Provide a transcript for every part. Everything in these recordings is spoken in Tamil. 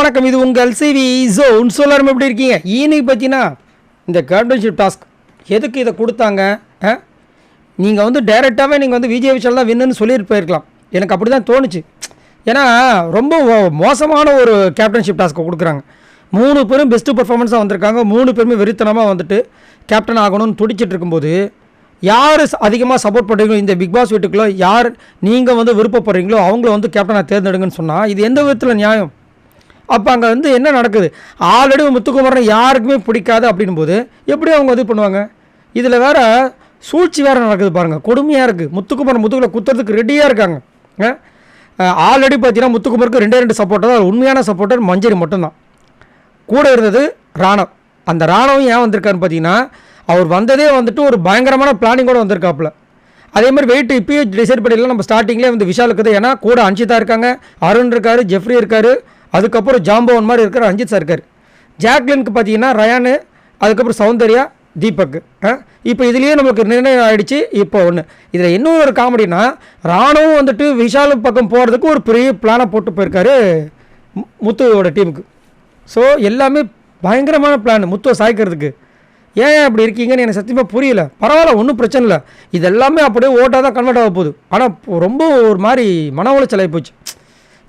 வணக்கம். இது உங்கள் சிவி ஜோன். சொல்லாரும் எப்படி இருக்கீங்க? இன்னைக்கு பார்த்தீங்கன்னா இந்த கேப்டன்ஷிப் டாஸ்க் எதுக்கு இதை கொடுத்தாங்க? நீங்கள் வந்து டைரெக்டாகவே நீங்கள் வந்து விஜய் விஷால் தான் வின்னுன்னு சொல்லிட்டு போயிருக்கலாம். எனக்கு அப்படி தான் தோணுச்சு. ஏன்னா ரொம்ப மோசமான ஒரு கேப்டன்ஷிப் டாஸ்க்கை கொடுக்குறாங்க. 3 பேரும் பெஸ்ட்டு பர்ஃபார்மன்ஸாக வந்திருக்காங்க. 3 பேருமே வெறித்தனமாக வந்துட்டு கேப்டன் ஆகணும்னு துடிச்சிட்டு இருக்கும்போது யார் அதிகமாக சப்போர்ட் பண்ணுறீங்களோ இந்த பிக் பாஸ் வீட்டுக்குள்ளே யார் நீங்கள் வந்து விருப்பப்படுறீங்களோ அவங்கள வந்து கேப்டனாக தேர்ந்தெடுங்கன்னு சொன்னால் இது எந்த விதத்தில் நியாயம்? அப்போ அங்கே வந்து என்ன நடக்குது? ஆல்ரெடி முத்துக்குமரனை யாருக்குமே பிடிக்காது அப்படின் போது எப்படி அவங்க இது பண்ணுவாங்க? இதில் வேறு சூழ்ச்சி வேறு நடக்குது பாருங்கள். கொடுமையாக இருக்குது. முத்துக்குமரன் முத்துக்குள்ள குத்துறதுக்கு ரெடியாக இருக்காங்க. ஆல்ரெடி பார்த்தீங்கன்னா முத்துக்குமருக்கு 2 சப்போர்ட்டர் தான். உண்மையான சப்போர்ட்டர் மஞ்சரி மட்டும்தான். கூட இருந்தது ராணவ். அந்த ராணவும் ஏன் வந்திருக்காருன்னு பார்த்தீங்கன்னா அவர் வந்ததே வந்துட்டு ஒரு பயங்கரமான பிளானிங்கோடு வந்திருக்காப்புல. அதே மாதிரி வெயிட் இப்போயே டிசைட் பண்ணிடலாம். நம்ம ஸ்டார்டிங்லேயே வந்து விஷால் இருக்குது. ஏன்னா கூட அன்ஷிதா இருக்காங்க, அருண் இருக்கார், ஜெஃப்ரி இருக்கார், அதுக்கப்புறம் ஜாம்பவன் மாதிரி இருக்கிற ரஞ்சித் சார் இருக்கார். ஜாக்லினுக்கு பார்த்தீங்கன்னா ரயானு, அதுக்கப்புறம் சௌந்தர்யா, தீபக். இப்போ இதுலேயே நம்மளுக்கு நிர்ணயம் ஆகிடுச்சு. இப்போ ஒன்று இதில் இன்னும் ஒரு காமெடினா ராணுவும் வந்துட்டு விஷால் பக்கம் போகிறதுக்கு ஒரு பெரிய பிளானை போட்டு போயிருக்காரு முத்துவோட டீமுக்கு. ஸோ எல்லாமே பயங்கரமான பிளான் முத்துவை சாய்க்கிறதுக்கு. ஏன் அப்படி இருக்கீங்கன்னு எனக்கு சத்தியமாக புரியல. பரவாயில்ல, ஒன்றும் பிரச்சனை இல்லை. இது எல்லாமே அப்படியே ஓட்டாக தான் கன்வெர்ட் ஆக போகுது. ஆனால் ரொம்ப ஒரு மாதிரி மன உளைச்சல் ஆகி போச்சு.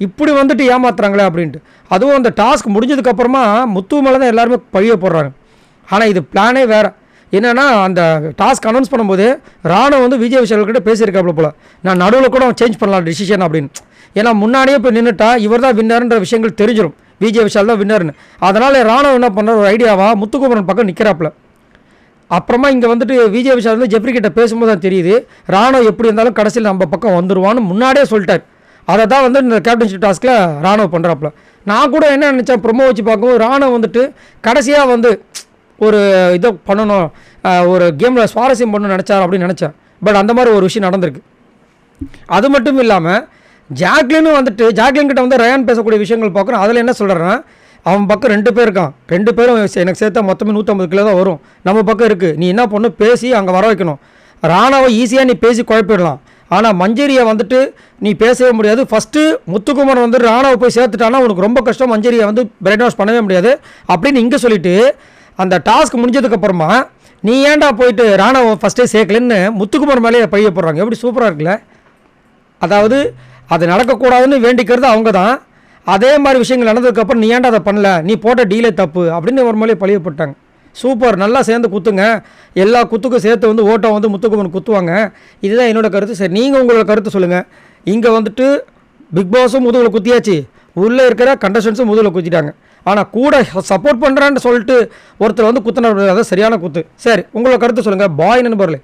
இப்படி வந்துட்டு ஏமாத்துறாங்களே அப்படின்ட்டு. அதுவும் அந்த டாஸ்க் முடிஞ்சதுக்கப்புறமா முத்து மேலே தான் எல்லாருமே பழிய போடுறாங்க. ஆனால் இது பிளானே வேறு. என்னென்னா அந்த டாஸ்க் அனௌன்ஸ் பண்ணும்போது ராணுவ வந்து விஜய் விஷால்கிட்ட பேசியிருக்காப்புல போல், நான் நடுவில் கூட சேஞ்ச் பண்ணலாம் டிசிஷன் அப்படின்னு. ஏன்னா முன்னாடியே போய் நின்றுட்டா இவர் தான் வின்னர்ன்ற விஷயங்கள் தெரிஞ்சிடும், விஜய் விஷால் தான் வின்னர்னு. அதனால் ராணுவ என்ன பண்ணுற ஒரு ஐடியாவாக முத்துக்குமரன் பக்கம் நிற்கிறாப்புல. அப்புறமா இங்கே வந்துட்டு விஜய் விஷால் வந்து ஜெஃப்ரி கிட்ட பேசும்போது தான் தெரியுது ராணுவ எப்படி இருந்தாலும் கடைசியில் நம்ம பக்கம் வந்துடுவான்னு முன்னாடியே சொல்லிட்டார். அதை தான் வந்து இந்த கேப்டன்ஷிப் டாஸ்கில் ராணுவ பண்ணுறாப்புல. நான் கூட என்ன நினச்சேன், ப்ரொமோ வச்சு பார்க்கும்போது ராணுவ வந்துட்டு கடைசியாக வந்து ஒரு இதை பண்ணணும், ஒரு கேமில் சுவாரஸ்யம் பண்ணணும்னு நினச்சார் அப்படின்னு நினச்சேன். பட் அந்த மாதிரி ஒரு விஷயம் நடந்திருக்கு. அது மட்டும் இல்லாமல் ஜாக்லினும் வந்துட்டு ஜாக்லின் கிட்ட வந்து ரயான் பேசக்கூடிய விஷயங்கள் பார்க்குறோம். அதில் என்ன சொல்கிறேன்னா அவன் பக்கம் 2 பேர் இருக்கான். 2 பேரும் எனக்கு சேர்த்தா மொத்தமே 150 கிலோ தான் வரும். நம்ம பக்கம் இருக்குது. நீ என்ன பண்ணணும், பேசி அங்கே வர வைக்கணும். ராணாவை ஈஸியாக நீ பேசி குழப்பிடலாம். ஆனால் மஞ்சரியை வந்துட்டு நீ பேசவே முடியாது. ஃபஸ்ட்டு முத்துக்குமரன் வந்து ராணாவை போய் சேர்த்துட்டானா உனக்கு ரொம்ப கஷ்டம், மஞ்சரியை வந்து பிரெயின் வாஷ் பண்ணவே முடியாது அப்படின்னு இங்கே சொல்லிவிட்டு அந்த டாஸ்க் முடிஞ்சதுக்கப்புறமா நீ ஏன்டா போயிட்டு ராணாவை ஃபஸ்ட்டே சேர்க்கலன்னு முத்துக்குமரன் மேலேயே பழிய போடுறாங்க. எப்படி சூப்பராக இருக்குல்ல? அதாவது அது நடக்கக்கூடாதுன்னு வேண்டிக்கிறது அவங்க தான். அதே மாதிரி விஷயங்கள் நடந்ததுக்கப்புறம் நீ ஏன்டா அதை பண்ணல, நீ போட்ட டீலே தப்பு அப்படின்னு ஒரு மேலே பழிய போட்டாங்க. சூப்பர், நல்லா சேர்ந்து குத்துங்க. எல்லா குத்துக்கும் சேர்த்து வந்து ஓட்டம் வந்து முத்துக்குமரன் குத்துவாங்க. இதுதான் என்னோடய கருத்து. சரி, நீங்கள் உங்களோட கருத்து சொல்லுங்கள். இங்கே வந்துட்டு பிக் பாஸும் முதுகில் குத்தியாச்சு, உள்ளே இருக்கிற கண்டஸ்டன்ஸும் முதுகில் குத்திட்டாங்க. ஆனால் கூட சப்போர்ட் பண்ணுறான்னு சொல்லிட்டு ஒருத்தர் வந்து குத்துன, அதான் சரியான குத்து. சரி, உங்களோட கருத்து சொல்லுங்கள். பாய் நண்பர்களே.